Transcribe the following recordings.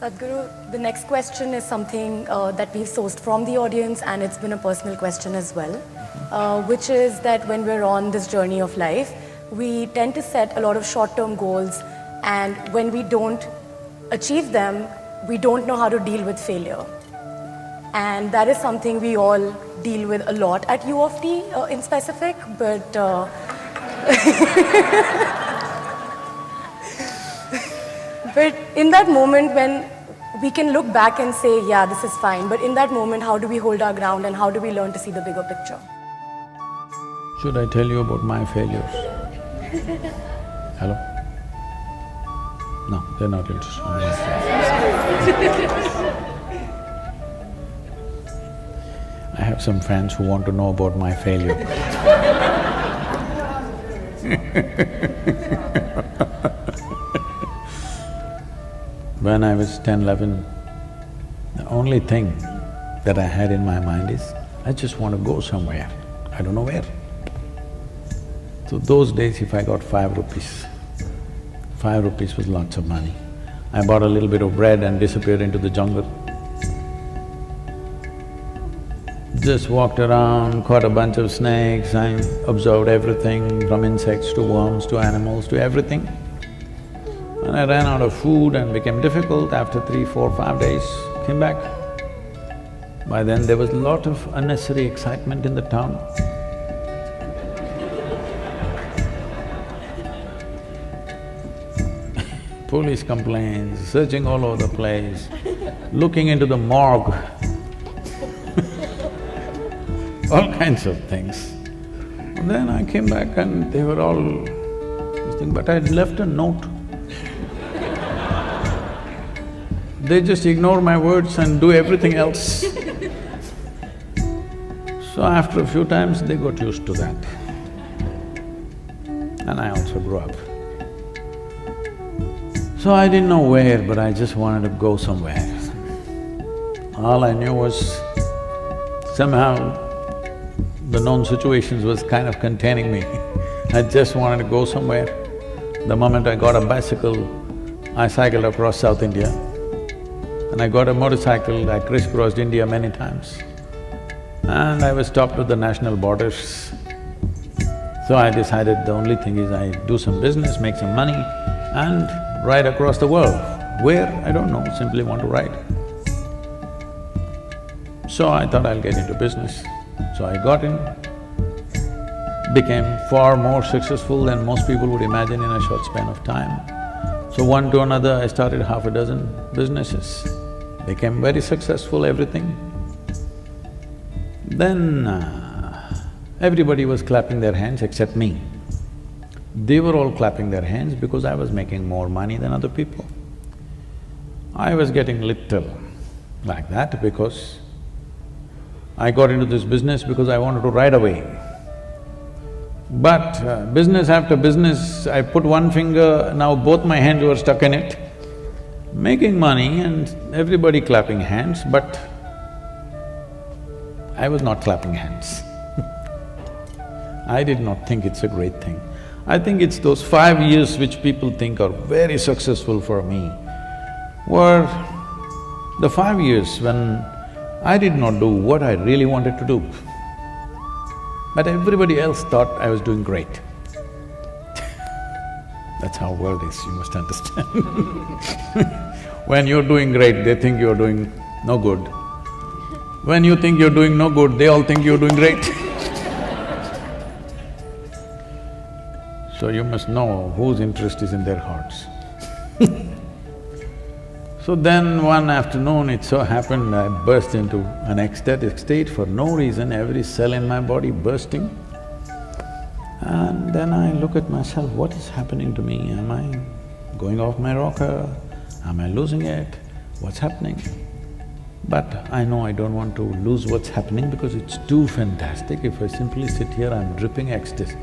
Sadhguru, the next question is something that we've sourced from the audience, and it's been a personal question as well, which is that when we're on this journey of life, we tend to set a lot of short-term goals, and when we don't achieve them, we don't know how to deal with failure. And that is something we all deal with a lot at U of T in specific, but but in that moment when we can look back and say, yeah, this is fine, but in that moment, how do we hold our ground and how do we learn to see the bigger picture? Should I tell you about my failures? Hello? No, they're not interested. I have some friends who want to know about my failure. When I was 10, 11, the only thing that I had in my mind is, I just want to go somewhere, I don't know where. So those days if I got 5 rupees, 5 rupees was lots of money. I bought a little bit of bread and disappeared into the jungle. Just walked around, caught a bunch of snakes, I observed everything from insects to worms to animals to everything. And I ran out of food and became difficult. After 3, 4, 5 days, came back. By then there was a lot of unnecessary excitement in the town. Police complaints, searching all over the place, looking into the morgue, all kinds of things. And then I came back and they were all this thing, but I'd left a note. They just ignore my words and do everything else. So after a few times, they got used to that. And I also grew up. So I didn't know where, but I just wanted to go somewhere. All I knew was somehow the known situations was kind of containing me. I just wanted to go somewhere. The moment I got a bicycle, I cycled across South India. And I got a motorcycle, I crisscrossed India many times. And I was stopped at the national borders. So I decided the only thing is I do some business, make some money and ride across the world. Where? I don't know, simply want to ride. So I thought I'll get into business. So I got in, became far more successful than most people would imagine in a short span of time. So one to another, I started half a dozen businesses, became very successful, everything. Then everybody was clapping their hands except me. They were all clapping their hands because I was making more money than other people. I was getting little like that because I got into this business because I wanted to ride away. But business after business, I put one finger, now both my hands were stuck in it, making money and everybody clapping hands, but I was not clapping hands. I did not think it's a great thing. I think it's those 5 years which people think are very successful for me, were the 5 years when I did not do what I really wanted to do. But everybody else thought I was doing great. That's how world is, you must understand. When you're doing great, they think you're doing no good. When you think you're doing no good, they all think you're doing great. So you must know whose interest is in their hearts. So then one afternoon, it so happened I burst into an ecstatic state for no reason, every cell in my body bursting. And then I look at myself, what is happening to me? Am I going off my rocker? Am I losing it? What's happening? But I know I don't want to lose what's happening because it's too fantastic. If I simply sit here, I'm dripping ecstasy.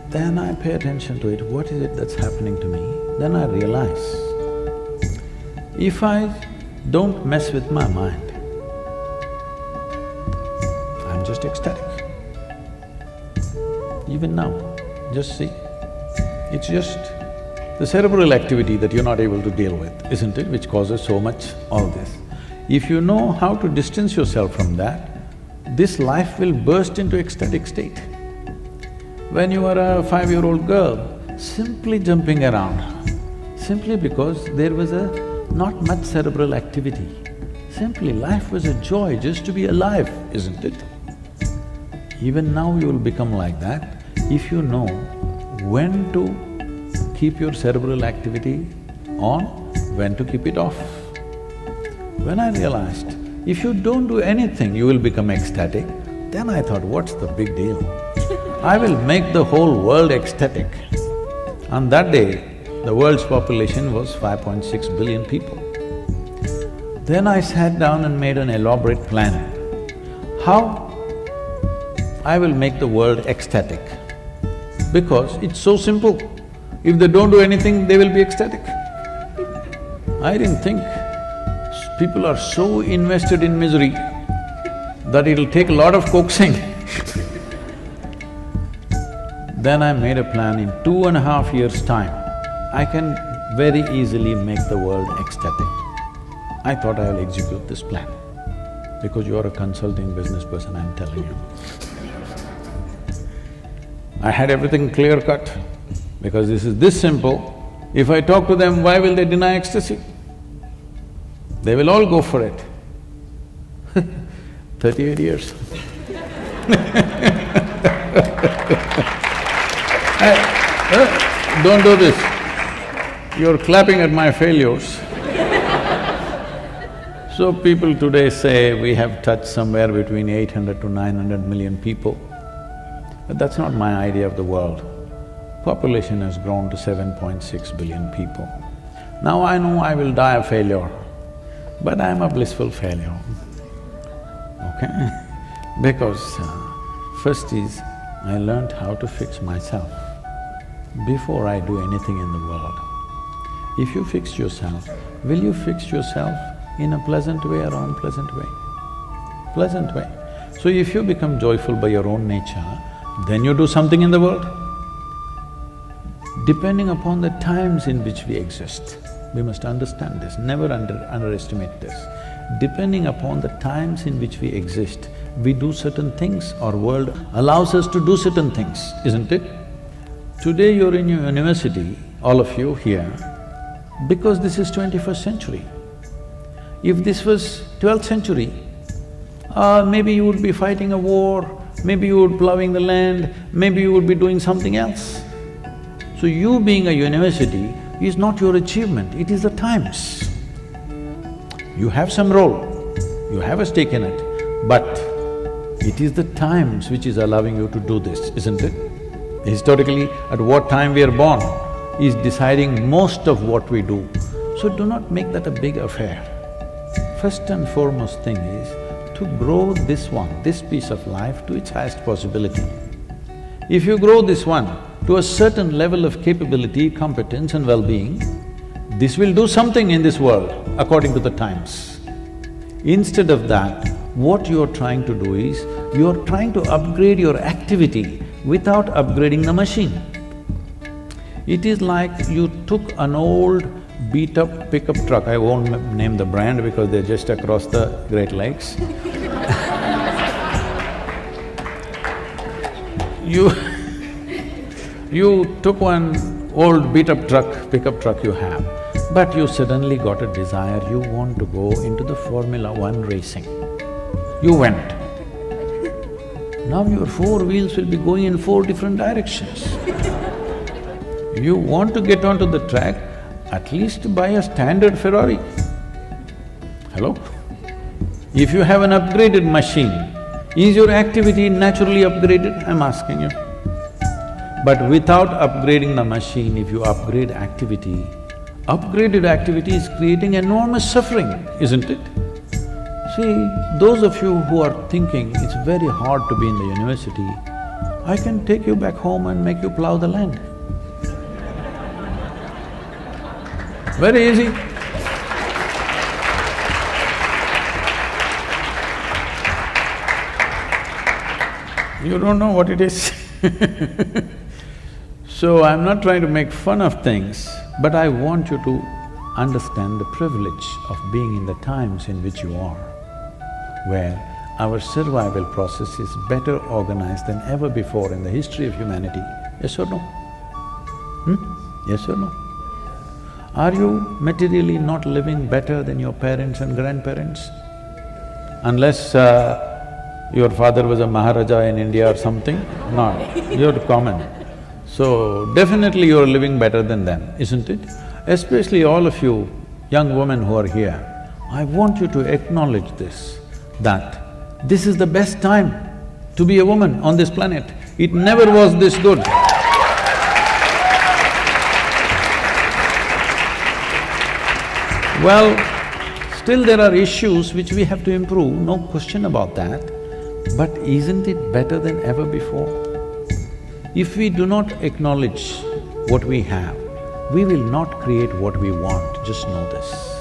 Then I pay attention to it, what is it that's happening to me? Then I realize, if I don't mess with my mind, I'm just ecstatic. Even now, just see, it's just the cerebral activity that you're not able to deal with, isn't it, which causes so much all this. If you know how to distance yourself from that, this life will burst into ecstatic state. When you are a 5-year-old girl, simply jumping around, simply because there was not much cerebral activity. Simply life was a joy just to be alive, isn't it? Even now you will become like that if you know when to keep your cerebral activity on, when to keep it off. When I realized, if you don't do anything, you will become ecstatic, then I thought, what's the big deal? I will make the whole world ecstatic. On that day, the world's population was 5.6 billion people. Then I sat down and made an elaborate plan. How I will make the world ecstatic? Because it's so simple. If they don't do anything, they will be ecstatic. I didn't think people are so invested in misery that it'll take a lot of coaxing. Then I made a plan, in 2.5 years' time, I can very easily make the world ecstatic. I thought I will execute this plan. Because you are a consulting business person, I'm telling you. I had everything clear-cut, because this is this simple. If I talk to them, why will they deny ecstasy? They will all go for it. 38 years. Don't do this. You're clapping at my failures. So people today say we have touched somewhere between 800 to 900 million people. But that's not my idea of the world. Population has grown to 7.6 billion people. Now I know I will die a failure, but I'm a blissful failure, okay? Because first is, I learned how to fix myself before I do anything in the world. If you fix yourself, will you fix yourself in a pleasant way or unpleasant way? Pleasant way. So if you become joyful by your own nature, then you do something in the world. Depending upon the times in which we exist, we must understand this, never underestimate this. Depending upon the times in which we exist, we do certain things, our world allows us to do certain things, isn't it? Today you're in your university, all of you here, because this is 21st century. If this was 12th century, maybe you would be fighting a war, maybe you would be plowing the land, maybe you would be doing something else. So you being a university is not your achievement, it is the times. You have some role, you have a stake in it, but it is the times which is allowing you to do this, isn't it? Historically, at what time we are born is deciding most of what we do. So do not make that a big affair. First and foremost thing is to grow this piece of life to its highest possibility. If you grow this one to a certain level of capability, competence and well-being, this will do something in this world according to the times. Instead of that, what you're trying to do is, you're trying to upgrade your activity without upgrading the machine. It is like you took an old beat-up pickup truck, I won't name the brand because they're just across the Great Lakes. You took one old beat-up pickup truck you have, but you suddenly got a desire, you want to go into the Formula 1 racing. You went. Now your 4 wheels will be going in 4 different directions. You want to get onto the track, at least buy a standard Ferrari. Hello? If you have an upgraded machine, is your activity naturally upgraded? I'm asking you. But without upgrading the machine, if you upgrade activity, upgraded activity is creating enormous suffering, isn't it? See, those of you who are thinking it's very hard to be in the university, I can take you back home and make you plow the land. Very easy. You don't know what it is. So I'm not trying to make fun of things, But I want you to understand the privilege of being in the times in which you are, where our survival process is better organized than ever before in the history of humanity. Yes or no? Yes or no? Are you materially not living better than your parents and grandparents? Unless your father was a Maharaja in India or something, no, you're common. So, definitely you're living better than them, isn't it? Especially all of you young women who are here, I want you to acknowledge this, that this is the best time to be a woman on this planet. It never was this good. Well, still there are issues which we have to improve, no question about that. But isn't it better than ever before? If we do not acknowledge what we have, we will not create what we want, just know this.